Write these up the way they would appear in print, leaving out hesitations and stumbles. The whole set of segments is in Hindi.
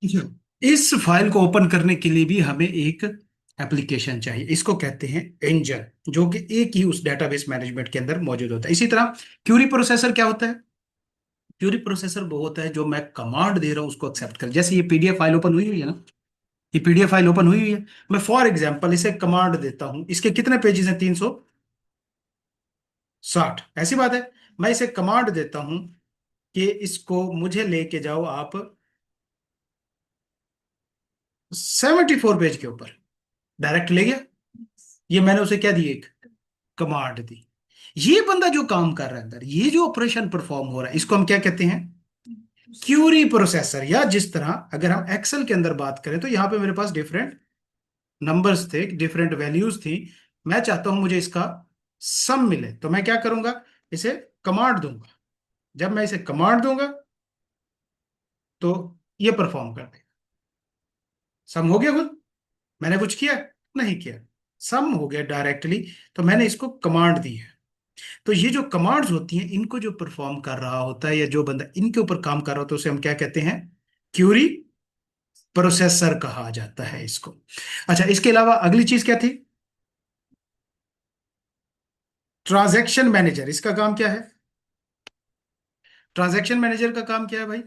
अच्छा, इस फाइल को ओपन करने के लिए भी हमें एक एप्लीकेशन चाहिए, इसको कहते हैं इंजन, जो कि एक ही उस डेटाबेस मैनेजमेंट के अंदर मौजूद होता है। इसी तरह क्यूरी प्रोसेसर क्या होता है? क्यूरी प्रोसेसर वो होता है जो मैं कमांड दे रहा हूं उसको एक्सेप्ट कर, जैसे ये पीडीएफ फाइल ओपन हुई हुई है ना, ये पीडीएफ फाइल ओपन हुई हुई है, मैं फॉर एग्जांपल इसे कमांड देता हूं, इसके कितने पेजेस हैं? 360, ऐसी बात है। मैं इसे कमांड देता हूं कि इसको मुझे लेके जाओ आप 74 पेज के ऊपर, डायरेक्ट ले गया। ये मैंने उसे क्या दी? एक कमांड दी। ये बंदा जो काम कर रहा है अंदर, ये जो ऑपरेशन परफॉर्म हो रहा है, इसको हम क्या कहते हैं? क्यूरी प्रोसेसर। या जिस तरह अगर हम एक्सेल के अंदर बात करें तो यहां पे मेरे पास डिफरेंट नंबर्स थे, डिफरेंट वैल्यूज थी, मैं चाहता हूं मुझे इसका सम मिले, तो मैं क्या करूंगा? इसे कमांड दूंगा। जब मैं इसे कमांड दूंगा तो ये परफॉर्म कर देगा। सम हो गया खुद, मैंने कुछ किया? नहीं किया, सम हो गया डायरेक्टली। तो मैंने इसको कमांड दी है। तो ये जो कमांड्स होती हैं, इनको जो परफॉर्म कर रहा होता है या जो बंदा इनके ऊपर काम कर रहा होता है, उसे हम क्या कहते हैं? क्यूरी प्रोसेसर कहा जाता है इसको। अच्छा, इसके अलावा अगली चीज क्या थी? ट्रांजैक्शन मैनेजर, इसका काम क्या है? ट्रांजैक्शन मैनेजर का काम क्या है भाई?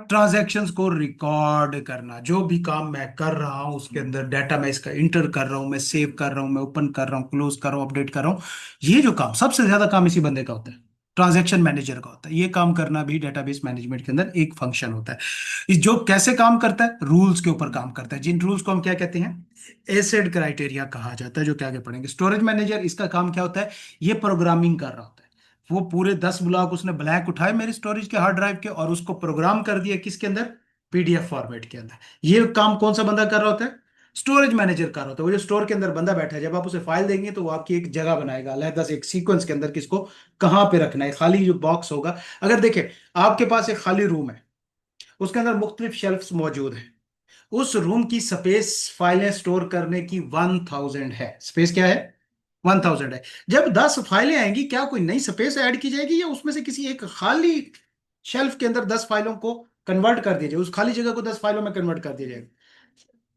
ट्रांजैक्शंस को रिकॉर्ड करना। जो भी काम मैं कर रहा हूं उसके अंदर डाटा मैं इसका इंटर कर रहा हूं, मैं सेव कर रहा हूं, मैं ओपन कर रहा हूं, क्लोज कर रहा हूं, अपडेट कर रहा हूं, ये जो काम सबसे ज्यादा काम इसी बंदे का होता है, ट्रांजैक्शन मैनेजर का होता है। ये काम करना भी डेटाबेस मैनेजमेंट के अंदर एक फंक्शन होता है। जो कैसे काम करता है? रूल्स के ऊपर काम करता है, जिन रूल्स को हम क्या कहते हैं? एसिड क्राइटेरिया कहा जाता है, जो क्या आगे पढ़ेंगे। स्टोरेज मैनेजर, इसका काम क्या होता है? ये प्रोग्रामिंग कर रहा होता है। वो पूरे 10 ब्लॉक उसने ब्लैक उठाए मेरे स्टोरेज के हार्ड ड्राइव के, और उसको प्रोग्राम कर दिया किसके अंदर? पीडीएफ फॉर्मेट के अंदर। ये काम कौन सा बंदा कर रहा होता है? स्टोरेज मैनेजर कर रहा होता है। वो जो स्टोर के अंदर बंदा बैठा है, जब आप उसे फाइल देंगे तो वो आपकी एक जगह बनाएगा अलहदा से, एक सीक्वेंस के अंदर, किसको कहाँ पे रखना है, खाली जो बॉक्स होगा। अगर देखें, आपके पास एक खाली रूम है, उसके अंदर मुख्तलिफ शेल्फ्स मौजूद हैं, उस रूम की स्पेस फाइलें स्टोर करने की 1000 है। स्पेस क्या है? 1000 है। जब 10 फाइलें आएंगी, क्या कोई नई स्पेस ऐड की जाएगी, या उसमें से किसी एक खाली शेल्फ के अंदर 10 फाइलों को कन्वर्ट कर दिया जाए, उस खाली जगह को 10 फाइलों में कन्वर्ट कर दिया जाएगा?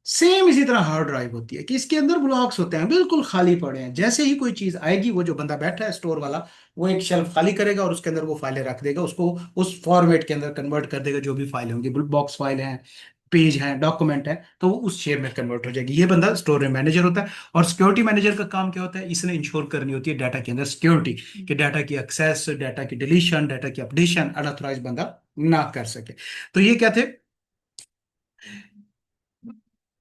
सेम इसी तरह हार्ड ड्राइव होती है कि इसके अंदर ब्लॉक्स होते हैं, बिल्कुल खाली पड़े हैं। जैसे ही कोई चीज आएगी, वो जो बंदा बैठा है स्टोर वाला, वो एक शेल्फ खाली करेगा और उसके अंदर वो फाइलें रख देगा, उसको उस फॉर्मेट के अंदर कन्वर्ट कर देगा। जो भी फाइल होंगी, बॉक्स फाइल है, पेज है, डॉक्यूमेंट है, तो वो उस शेप में कन्वर्ट हो जाएगी। ये बंदा स्टोर मैनेजर होता है। और सिक्योरिटी मैनेजर का काम क्या होता है? इसने इंश्योर करनी होती है डाटा के अंदर सिक्योरिटी, कि डाटा की एक्सेस, डाटा की डिलीशन, डाटा की अपडेशन अनऑथराइज बंदा ना कर सके। तो ये क्या थे?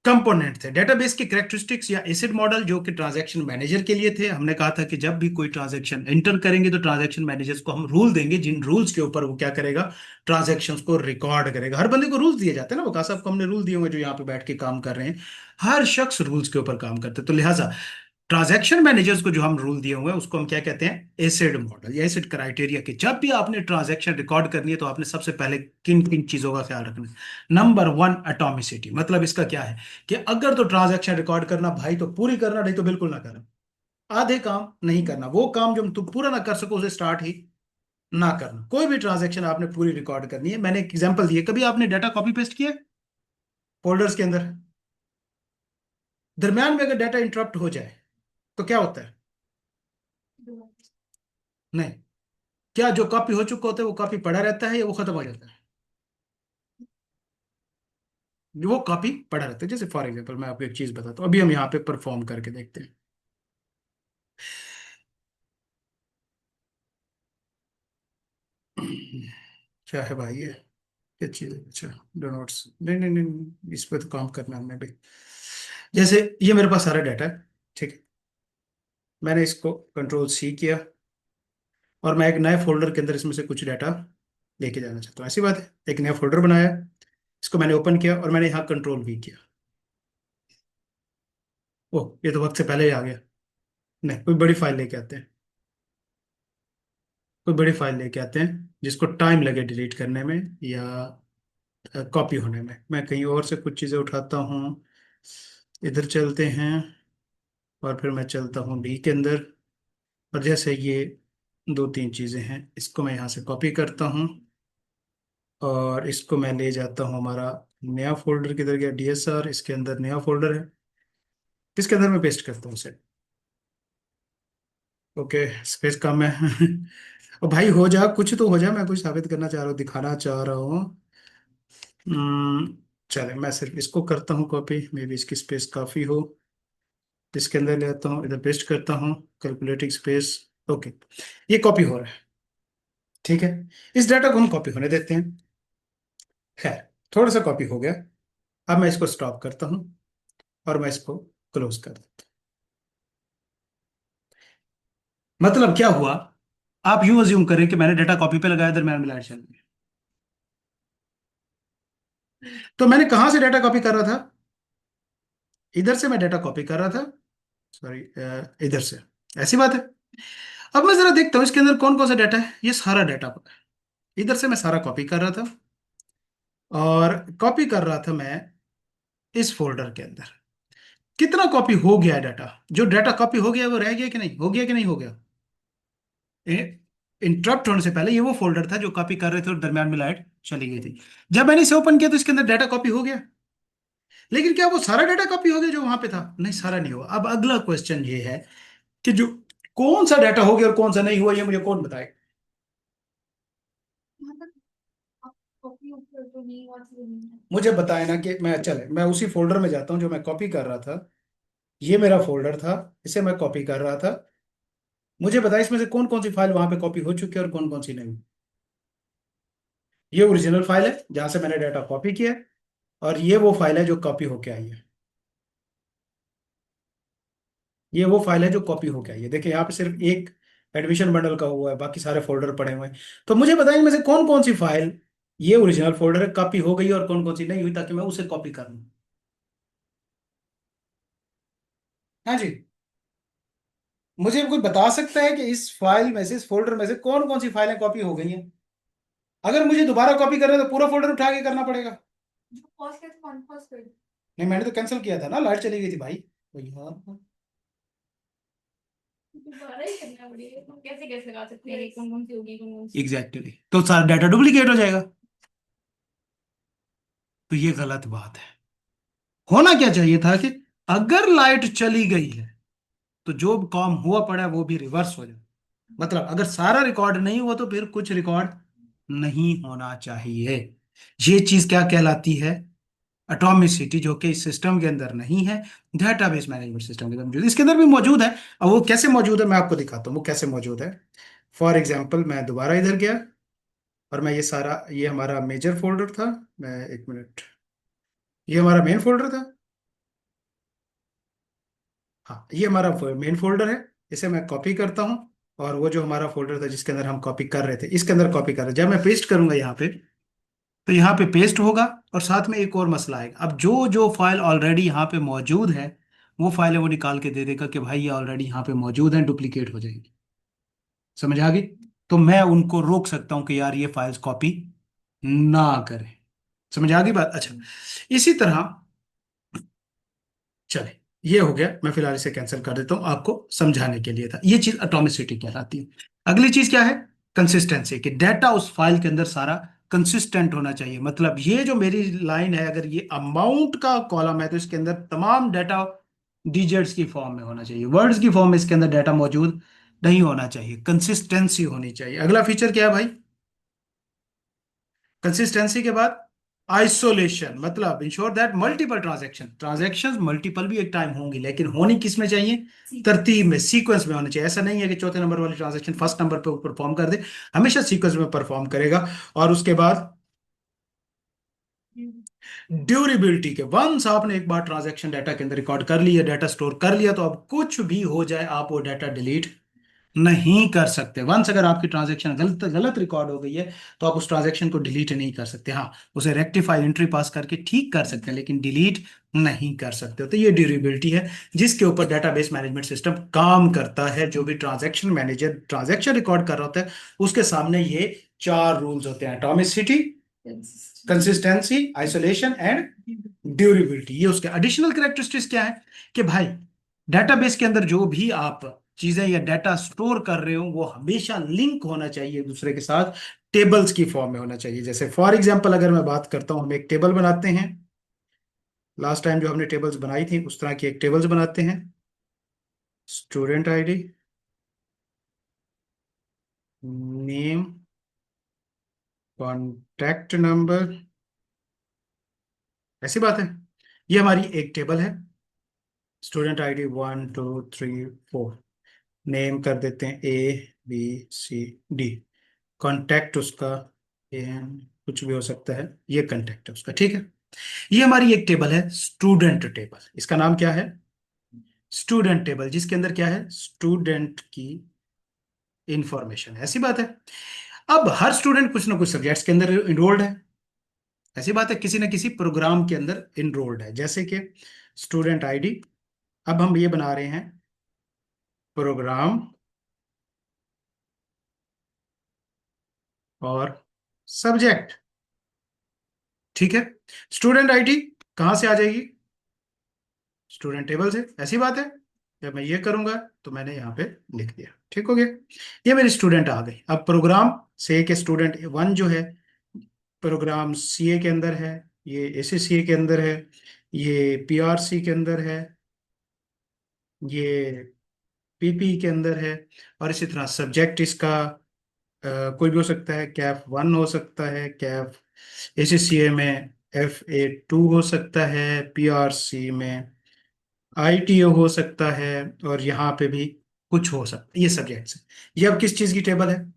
कंपोनेंट थे डेटाबेस के कैरेक्टरिस्टिक्स या एसिड मॉडल, जो कि ट्रांजैक्शन मैनेजर के लिए थे। हमने कहा था कि जब भी कोई ट्रांजैक्शन एंटर करेंगे तो ट्रांजैक्शन मैनेजर्स को हम रूल देंगे, जिन रूल्स के ऊपर वो क्या करेगा? ट्रांजैक्शंस को रिकॉर्ड करेगा। हर बंदे को रूल्स दिए जाते हैं ना, वकास साहब को हमने रूल दिए होंगे जो यहाँ पे बैठ के काम कर रहे हैं। हर शख्स रूल्स के ऊपर काम करते हैं, तो लिहाजा ट्रांजैक्शन मैनेजर्स को जो हम रूल दिए हुए हैं उसको हम क्या कहते हैं? एसिड मॉडल या एसिड क्राइटेरिया। कि जब भी आपने ट्रांजैक्शन रिकॉर्ड करनी है तो आपने सबसे पहले किन किन चीजों का ख्याल रखना है? Number one, atomicity. मतलब इसका क्या है कि अगर तो ट्रांजैक्शन रिकॉर्ड करना भाई तो पूरी करना, नहीं तो बिल्कुल ना करना। आधे काम नहीं करना, वो काम जो तुम पूरा ना कर सको उसे स्टार्ट ही ना करना। कोई भी ट्रांजैक्शन आपने पूरी रिकॉर्ड करनी है। मैंने एक एग्जांपल दिया, कभी आपने डाटा कॉपी पेस्ट किया फोल्डर्स के अंदर? दरम्यान में अगर डाटा इंटरप्ट हो जाए तो क्या होता है? नहीं, क्या जो कॉपी हो चुका होता है वो कॉपी पड़ा रहता है या वो खत्म हो जाता है? वो कॉपी पड़ा रहता है। जैसे फॉर एग्जांपल मैं आपको एक चीज बताता हूँ, अभी हम यहाँ पे परफॉर्म करके देखते हैं। क्या है भाई ये? क्या चीज है? अच्छा, डोनट्स, नहीं नहीं नहीं, इस पे तो काम करना है हमने भी। जैसे ये मेरे पास सारा डाटा है, ठीक है, मैंने इसको कंट्रोल सी किया, और मैं एक नए फोल्डर के अंदर इसमें से कुछ डाटा लेके जाना चाहता हूँ। ऐसी बात है, एक नया फोल्डर बनाया, इसको मैंने ओपन किया और मैंने यहाँ कंट्रोल वी किया। ओह, ये तो वक्त से पहले ही आ गया। नहीं, कोई बड़ी फाइल लेके आते हैं, कोई बड़ी फाइल लेके आते हैं जिसको टाइम लगे डिलीट करने में या कॉपी होने में। मैं कहीं और से कुछ चीज़ें उठाता हूँ, इधर चलते हैं, और फिर मैं चलता हूँ डी के अंदर। और जैसे ये दो तीन चीज़ें हैं, इसको मैं यहाँ से कॉपी करता हूँ, और इसको मैं ले जाता हूँ हमारा नया फोल्डर, किधर गया, DSR, इसके अंदर नया फोल्डर है, इसके अंदर मैं पेस्ट करता हूँ इसे। ओके, स्पेस कम है। और भाई हो जा, कुछ तो हो जा, मैं कुछ साबित करना चाह रहा हूँ, दिखाना चाह रहा हूँ। चले, मैं सिर्फ इसको करता हूँ कॉपी, मे बी इसकी स्पेस काफ़ी हो। इसके अंदर ले आता हूँ, इधर पेस्ट करता हूँ, कैलकुलेटिंग स्पेस। ओके, ये कॉपी हो रहा है। ठीक है, इस डाटा को हम कॉपी होने देते हैं। खैर, थोड़ा सा कॉपी हो गया। अब मैं इसको स्टॉप करता हूँ और मैं इसको क्लोज कर देता हूँ। मतलब क्या हुआ, आप यूं अज्यूम करें कि मैंने डाटा कॉपी पे लगाया, दरम्यान में लाइट चल गई। तो मैंने कहां से डाटा कॉपी कर रहा था? इधर से मैं डाटा कॉपी कर रहा था, सॉरी, इधर से। ऐसी बात है। अब मैं जरा देखता हूँ इसके अंदर कौन कौन सा डाटा है। ये सारा डाटा इधर से मैं सारा कॉपी कर रहा था, और कॉपी कर रहा था मैं इस फोल्डर के अंदर। कितना कॉपी हो गया डाटा? जो डाटा कॉपी हो गया वो रह गया कि नहीं, हो गया कि नहीं हो गया? इंटरप्ट होने से पहले ये वो फोल्डर था जो कॉपी कर रहे थे और दरमियान में लाइट चली गई थी। जब मैंने इसे ओपन किया तो इसके अंदर डाटा कॉपी हो गया। लेकिन क्या वो सारा डाटा कॉपी हो गया जो वहां पे था? नहीं, सारा नहीं हुआ। अब अगला क्वेश्चन ये है कि जो कौन सा डाटा हो गया और कौन सा नहीं हुआ, ये मुझे कौन बताए? मुझे बताए ना, कि मैं, चले मैं उसी फोल्डर में जाता हूँ जो मैं कॉपी कर रहा था। ये मेरा फोल्डर था, इसे मैं कॉपी कर रहा था। मुझे बताइए इसमें से कौन कौन सी फाइल वहां पे कॉपी हो चुकी है और कौन कौन सी नहीं। ये ओरिजिनल फाइल है जहां से मैंने डाटा कॉपी किया है, और ये वो फाइल है जो कॉपी होके आई है। ये वो फाइल है जो कॉपी होके आई है। देखिए यहाँ पे सिर्फ एक एडमिशन बंडल का हुआ है, बाकी सारे फोल्डर पड़े हुए हैं। तो मुझे बताइए इनमें से कौन कौन सी फाइल ये ओरिजिनल फोल्डर है कॉपी हो गई और कौन कौन सी नहीं हुई, ताकि मैं उसे कॉपी कर लूँ। हाँ जी, मुझे कोई बता सकता है कि इस फाइल में से, इस फोल्डर में से कौन कौन सी फाइलें कॉपी हो गई हैं? अगर मुझे दोबारा कॉपी करना है तो पूरा फोल्डर उठा के करना पड़ेगा। नहीं, मैंने तो कैंसिल किया था ना, लाइट चली गई थी भाई। तो यार, दोबारा ही करना पड़ेगा, तुम कैसे कैसे लगा सकते हैं कि कौन कौन सी होगी कौन कौन सी। एग्जैक्टली तो सारा डाटा डुप्लीकेट हो जाएगा। तो ये गलत बात है। होना क्या चाहिए था कि अगर लाइट चली गई है तो जो काम हुआ पड़ा है वो भी रिवर्स हो जाए। मतलब अगर सारा रिकॉर्ड नहीं हुआ तो फिर कुछ रिकॉर्ड नहीं होना चाहिए। ये चीज क्या कहलाती है? एटॉमिसिटी, जो कि इस सिस्टम के अंदर नहीं है, डेटाबेस मैनेजमेंट सिस्टम के अंदर मौजूद है। इसके अंदर भी मौजूद है। अब वो कैसे मौजूद है मैं आपको दिखाता हूँ, वो कैसे मौजूद है। फॉर एग्जाम्पल, मैं दोबारा इधर गया और मैं ये सारा, ये हमारा मेजर फोल्डर था। मैं, एक मिनट, ये हमारा मेन फोल्डर था। हाँ, ये हमारा मेन फोल्डर है। इसे मैं कॉपी करता हूँ, और वो जो हमारा फोल्डर था जिसके अंदर हम कॉपी कर रहे थे, इसके अंदर कॉपी कर रहे थे। जब मैं पेस्ट करूंगा यहाँ पे, तो यहाँ पे पेस्ट होगा। और साथ में एक और मसला आएगा, अब जो जो फाइल ऑलरेडी यहाँ पे मौजूद है, वो फाइल है वो निकाल के दे देगा कि भाई ये ऑलरेडी यहाँ पे मौजूद है, डुप्लीकेट हो जाएगी। समझ आ गई? तो मैं उनको रोक सकता हूँ कि यार ये फाइल्स कॉपी ना करें। समझ आ गई बात? अच्छा, इसी तरह, चले, ये हो गया। मैं फिलहाल इसे कैंसिल कर देता हूँ, आपको समझाने के लिए था। ये चीज एटॉमिसिटी कहलाती है। अगली चीज क्या है? कंसिस्टेंसी, कि डाटा उस फाइल के अंदर सारा कंसिस्टेंट होना चाहिए। मतलब ये जो मेरी लाइन है, अगर ये अमाउंट का कॉलम है तो इसके अंदर तमाम डाटा डिजिट्स की फॉर्म में होना चाहिए, वर्ड्स की फॉर्म में इसके अंदर डाटा मौजूद नहीं होना चाहिए। कंसिस्टेंसी होनी चाहिए। अगला फीचर क्या है भाई? कंसिस्टेंसी के बाद आइसोलेशन, मतलब ensure that multiple transactions multiple भी एक टाइम होंगी, लेकिन होनी किस में चाहिए? तरतीब में, सीक्वेंस में होनी चाहिए। ऐसा नहीं है कि चौथे नंबर वाली ट्रांजैक्शन फर्स्ट नंबर पे परफॉर्म कर दे, हमेशा सीक्वेंस में परफॉर्म करेगा। और उसके बाद ड्यूरेबिलिटी, के वंस आपने एक बार ट्रांजैक्शन डाटा के अंदर रिकॉर्ड कर लिया, डाटा स्टोर कर लिया, तो अब कुछ भी हो जाए आप वो डाटा डिलीट नहीं कर सकते। वंस अगर आपकी ट्रांजैक्शन गलत गलत रिकॉर्ड हो गई है, तो आप उस ट्रांजैक्शन को डिलीट नहीं कर सकते। हाँ, उसे रेक्टिफाई एंट्री पास करके ठीक कर सकते हैं, लेकिन डिलीट नहीं कर सकते। तो ये ड्यूरेबिलिटी है जिसके ऊपर डेटाबेस मैनेजमेंट सिस्टम काम करता है। जो भी ट्रांजैक्शन मैनेजर ट्रांजैक्शन रिकॉर्ड कर रहा होता है, उसके सामने ये चार रूल्स होते हैं: atomicity, consistency, isolation and durability. ये उसके एडिशनल कैरेक्टरिस्टिक्स क्या है? कि भाई डेटाबेस के अंदर जो भी आप चीजें या डाटा स्टोर कर रहे हो, वो हमेशा लिंक होना चाहिए एक दूसरे के साथ, टेबल्स की फॉर्म में होना चाहिए। जैसे फॉर एग्जांपल अगर मैं बात करता हूं, हम एक टेबल बनाते हैं, लास्ट टाइम जो हमने टेबल्स बनाई थी उस तरह की एक टेबल्स बनाते हैं। Student ID, name, contact number, ऐसी बात है। ये हमारी एक टेबल है। स्टूडेंट आईडी 1 2 3 4, नेम कर देते हैं ABCD, कॉन्टैक्ट उसका एन कुछ भी हो सकता है, ये कॉन्टैक्ट है उसका, ठीक है। ये हमारी एक टेबल है स्टूडेंट टेबल, इसका नाम क्या है? स्टूडेंट टेबल, जिसके अंदर क्या है? स्टूडेंट की इंफॉर्मेशन है, ऐसी बात है। अब हर स्टूडेंट कुछ ना कुछ सब्जेक्ट्स के अंदर इनरोल्ड है, ऐसी बात है, किसी ना किसी प्रोग्राम के अंदर इनरोल्ड है, जैसे कि स्टूडेंट आईडी। अब हम ये बना रहे हैं प्रोग्राम और सब्जेक्ट, ठीक है। स्टूडेंट आईडी कहां से आ जाएगी? स्टूडेंट टेबल से, ऐसी बात है। जब मैं ये करूंगा तो मैंने यहाँ पे लिख दिया, ठीक हो गया। ये मेरी स्टूडेंट आ गई। अब प्रोग्राम से के स्टूडेंट वन जो है, प्रोग्राम सीए के अंदर है, ये एससीए के अंदर है, ये पीआरसी के अंदर है, ये पीपी के अंदर है, और इसी तरह सब्जेक्ट इसका कोई भी हो सकता है, कैफ वन हो सकता है, कैफ एससीए में FA2 हो सकता है, पीआरसी में ITO हो सकता है, और यहाँ पे भी कुछ हो सकता है। ये सब्जेक्ट्स है। ये अब किस चीज की टेबल है?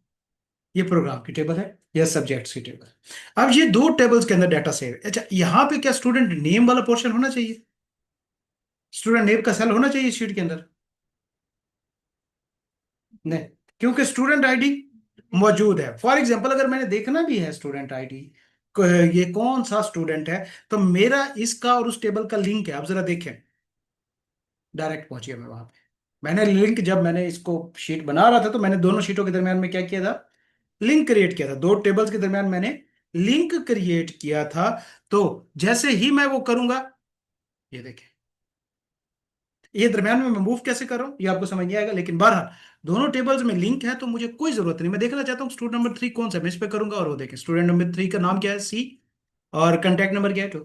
ये प्रोग्राम की टेबल है, या सब्जेक्ट्स की टेबल है। अब ये दो टेबल्स के अंदर डाटा सेव है। अच्छा, यहाँ पे क्या स्टूडेंट नेम वाला पोर्शन होना चाहिए? स्टूडेंट नेम का सेल होना चाहिए शीट के अंदर? नहीं, क्योंकि स्टूडेंट आईडी मौजूद है। फॉर एग्जांपल अगर मैंने देखना भी है स्टूडेंट आईडी, ये कौन सा स्टूडेंट है, तो मेरा इसका और उस टेबल का लिंक है। आप जरा देखें, डायरेक्ट पहुंच गया मैं वहां पे। मैंने लिंक, जब मैंने इसको शीट बना रहा था तो मैंने दोनों शीटों के दरमियान में क्या किया था? लिंक क्रिएट किया था। दो टेबल्स के दरमियान मैंने लिंक क्रिएट किया था। तो जैसे ही मैं वो करूंगा, ये देखें, ये दरमियान में मैं मूव कैसे कर रहा हूं ये आपको समझ नहीं आएगा, लेकिन बहरहाल दोनों टेबल्स में लिंक है, तो मुझे कोई जरूरत नहीं। मैं देखना चाहता हूँ स्टूडेंट नंबर 3 कौन सा है, मैं इस पे करूंगा और वो देखें स्टूडेंट नंबर 3 का नाम क्या है, C, और कांटेक्ट नंबर क्या है, 2।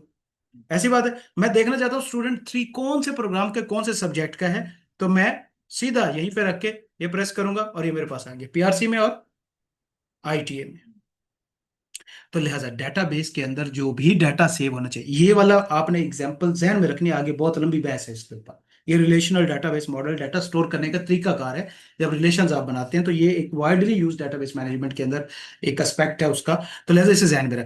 ऐसी बात है, मैं देखना चाहता हूँ स्टूडेंट 3 कौन से प्रोग्राम के कौन से सब्जेक्ट का है, तो मैं सीधा यहीं पे रख के ये प्रेस करूंगा और ये मेरे पास आ गया, पीआरसी में और ITA में। तो लिहाजा डेटाबेस के अंदर जो भी डाटा सेव होना चाहिए, ये वाला आपने एग्जांपल जहन में रखनी है, आगे बहुत लंबी बहस है इसके ऊपर। ये relational database model data store करने का तरीका कार है। जब रिलेशंस आप बनाते हैं तो ये एक वाइडली यूज डेटाबेस मैनेजमेंट के अंदर एक एस्पेक्ट है उसका। तो लिहाजा इसे जहन में रखना।